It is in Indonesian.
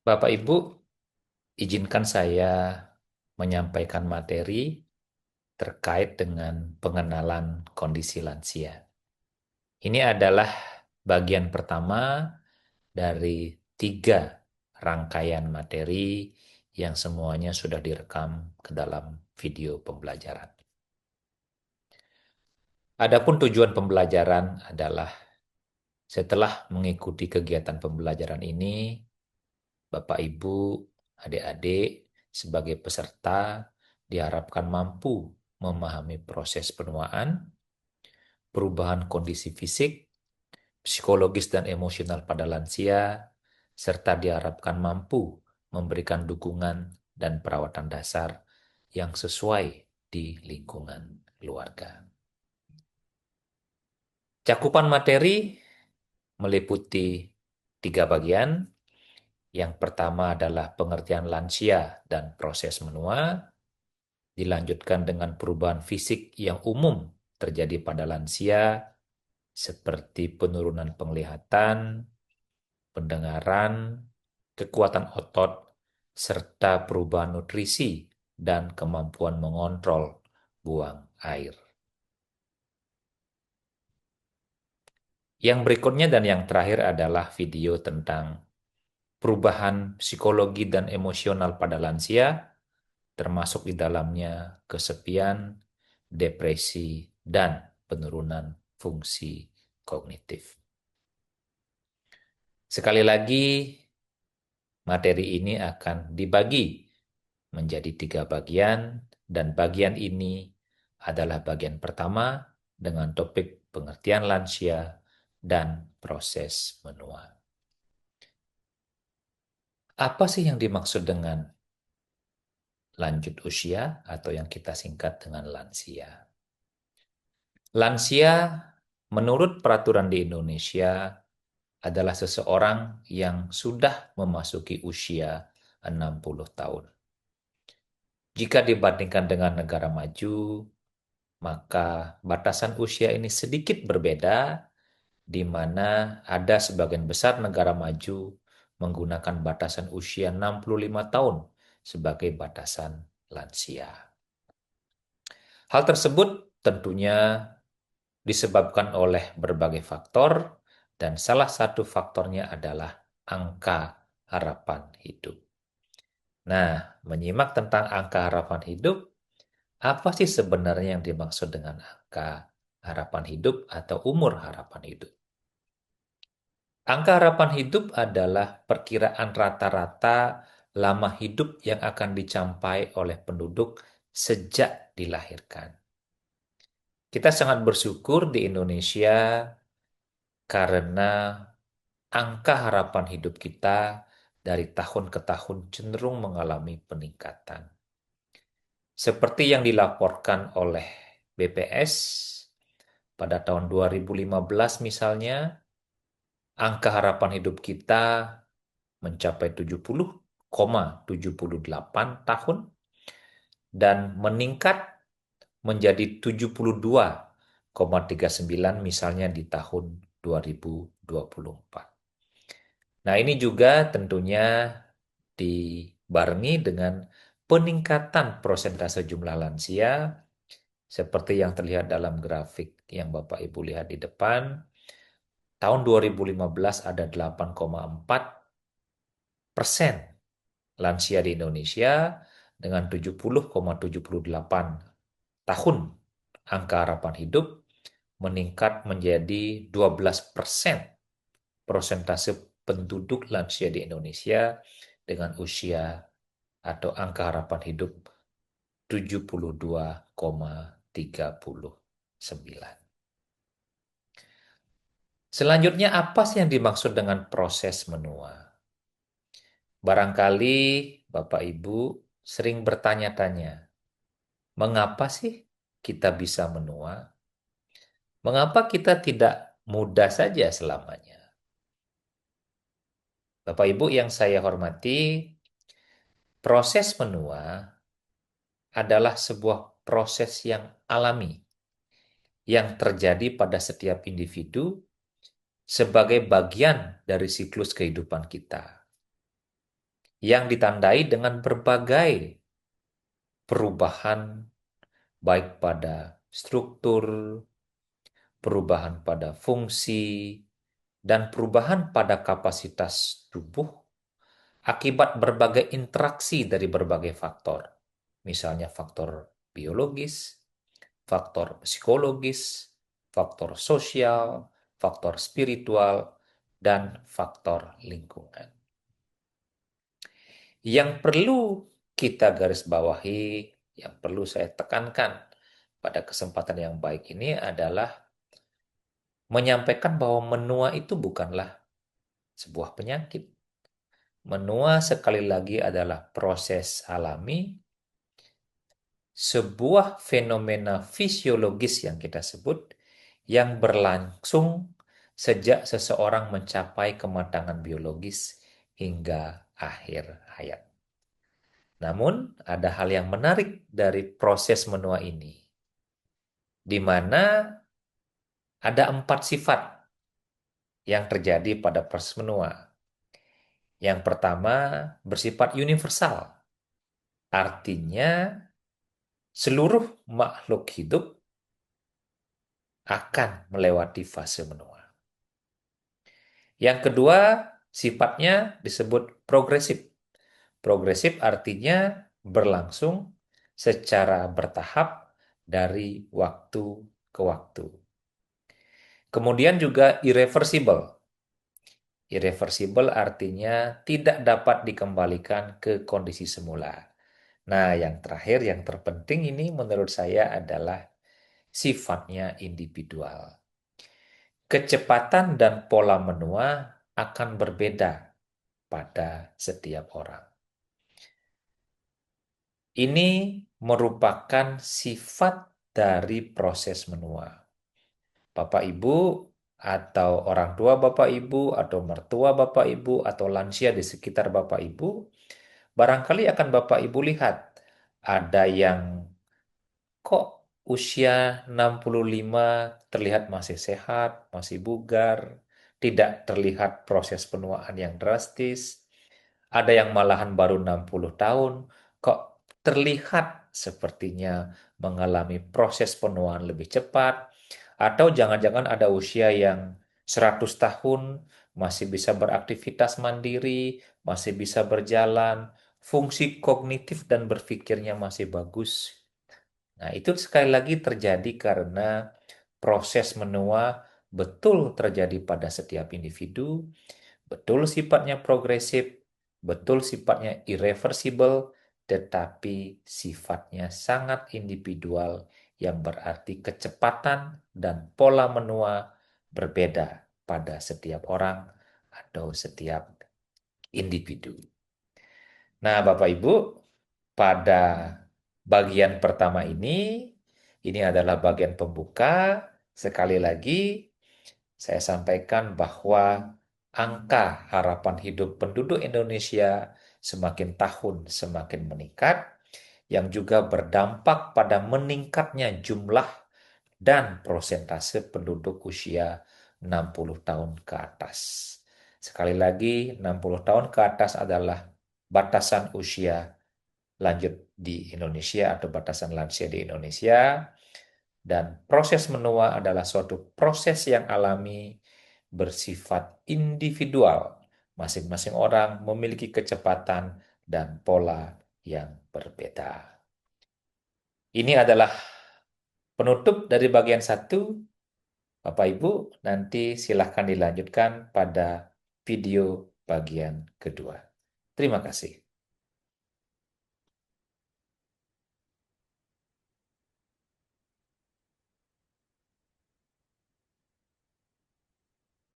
Bapak Ibu, izinkan saya menyampaikan materi terkait dengan pengenalan kondisi lansia. Ini adalah bagian pertama dari 3 rangkaian materi yang semuanya sudah direkam ke dalam video pembelajaran. Adapun tujuan pembelajaran adalah setelah mengikuti kegiatan pembelajaran ini, Bapak, Ibu, adik-adik sebagai peserta diharapkan mampu memahami proses penuaan, perubahan kondisi fisik, psikologis dan emosional pada lansia, serta diharapkan mampu memberikan dukungan dan perawatan dasar yang sesuai di lingkungan keluarga. Cakupan materi meliputi 3 bagian. Yang pertama adalah pengertian lansia dan proses menua, dilanjutkan dengan perubahan fisik yang umum terjadi pada lansia, seperti penurunan penglihatan, pendengaran, kekuatan otot, serta perubahan nutrisi dan kemampuan mengontrol buang air. Yang berikutnya dan yang terakhir adalah video tentang perubahan psikologi dan emosional pada lansia, termasuk di dalamnya kesepian, depresi, dan penurunan fungsi kognitif. Sekali lagi, materi ini akan dibagi menjadi 3 bagian, dan bagian ini adalah bagian pertama dengan topik pengertian lansia dan proses menua. Apa sih yang dimaksud dengan lanjut usia atau yang kita singkat dengan lansia? Lansia, menurut peraturan di Indonesia, adalah seseorang yang sudah memasuki usia 60 tahun. Jika dibandingkan dengan negara maju, maka batasan usia ini sedikit berbeda, di mana ada sebagian besar negara maju menggunakan batasan usia 65 tahun sebagai batasan lansia. Hal tersebut tentunya disebabkan oleh berbagai faktor, dan salah satu faktornya adalah angka harapan hidup. Nah, menyimak tentang angka harapan hidup, apa sih sebenarnya yang dimaksud dengan angka harapan hidup atau umur harapan hidup? Angka harapan hidup adalah perkiraan rata-rata lama hidup yang akan dicapai oleh penduduk sejak dilahirkan. Kita sangat bersyukur di Indonesia karena angka harapan hidup kita dari tahun ke tahun cenderung mengalami peningkatan. Seperti yang dilaporkan oleh BPS pada tahun 2015 misalnya, angka harapan hidup kita mencapai 70,78 tahun dan meningkat menjadi 72,39 misalnya di tahun 2024. Nah, ini juga tentunya dibarengi dengan peningkatan persentase jumlah lansia seperti yang terlihat dalam grafik yang Bapak Ibu lihat di depan. Tahun 2015 ada 8,4% lansia di Indonesia dengan 70,78 tahun angka harapan hidup, meningkat menjadi 12% persentase penduduk lansia di Indonesia dengan usia atau angka harapan hidup 72,39. Selanjutnya, apa sih yang dimaksud dengan proses menua? Barangkali Bapak Ibu sering bertanya-tanya, mengapa sih kita bisa menua? Mengapa kita tidak muda saja selamanya? Bapak Ibu yang saya hormati, proses menua adalah sebuah proses yang alami yang terjadi pada setiap individu sebagai bagian dari siklus kehidupan kita. yang ditandai dengan berbagai perubahan baik pada struktur, perubahan pada fungsi, dan perubahan pada kapasitas tubuh akibat berbagai interaksi dari berbagai faktor. Misalnya faktor biologis, faktor psikologis, faktor sosial, faktor spiritual, dan faktor lingkungan. Yang perlu kita garis bawahi, yang perlu saya tekankan pada kesempatan yang baik ini adalah menyampaikan bahwa menua itu bukanlah sebuah penyakit. Menua sekali lagi adalah proses alami, sebuah fenomena fisiologis yang kita sebut, yang berlangsung sejak seseorang mencapai kematangan biologis hingga akhir hayat. Namun, ada hal yang menarik dari proses menua ini, di mana ada 4 sifat yang terjadi pada proses menua. Yang pertama, bersifat universal. Artinya, seluruh makhluk hidup akan melewati fase menua. Yang kedua, sifatnya disebut progresif. Progresif artinya berlangsung secara bertahap dari waktu ke waktu. Kemudian juga irreversible. Irreversible artinya tidak dapat dikembalikan ke kondisi semula. Nah, yang terakhir, yang terpenting ini menurut saya adalah sifatnya individual. Kecepatan dan pola menua akan berbeda pada setiap orang. Ini merupakan sifat dari proses menua. Bapak Ibu atau orang tua Bapak Ibu atau mertua Bapak Ibu atau lansia di sekitar Bapak Ibu, barangkali akan Bapak Ibu lihat ada yang kok usia 65 terlihat masih sehat, masih bugar, tidak terlihat proses penuaan yang drastis. Ada yang malahan baru 60 tahun, kok terlihat sepertinya mengalami proses penuaan lebih cepat. Atau jangan-jangan ada usia yang 100 tahun, masih bisa beraktivitas mandiri, masih bisa berjalan, fungsi kognitif dan berpikirnya masih bagus. Nah, itu sekali lagi terjadi karena proses menua betul terjadi pada setiap individu, betul sifatnya progresif, betul sifatnya irreversible, tetapi sifatnya sangat individual, yang berarti kecepatan dan pola menua berbeda pada setiap orang atau setiap individu. Nah, Bapak Ibu, pada bagian pertama ini adalah bagian pembuka. Sekali lagi, saya sampaikan bahwa angka harapan hidup penduduk Indonesia semakin tahun semakin meningkat, yang juga berdampak pada meningkatnya jumlah dan prosentase penduduk usia 60 tahun ke atas. Sekali lagi, 60 tahun ke atas adalah batasan usia lanjut di Indonesia atau batasan lansia di Indonesia. Dan proses menua adalah suatu proses yang alami, bersifat individual. Masing-masing orang memiliki kecepatan dan pola yang berbeda. Ini adalah penutup dari bagian 1. Bapak Ibu, nanti silahkan dilanjutkan pada video bagian kedua. Terima kasih.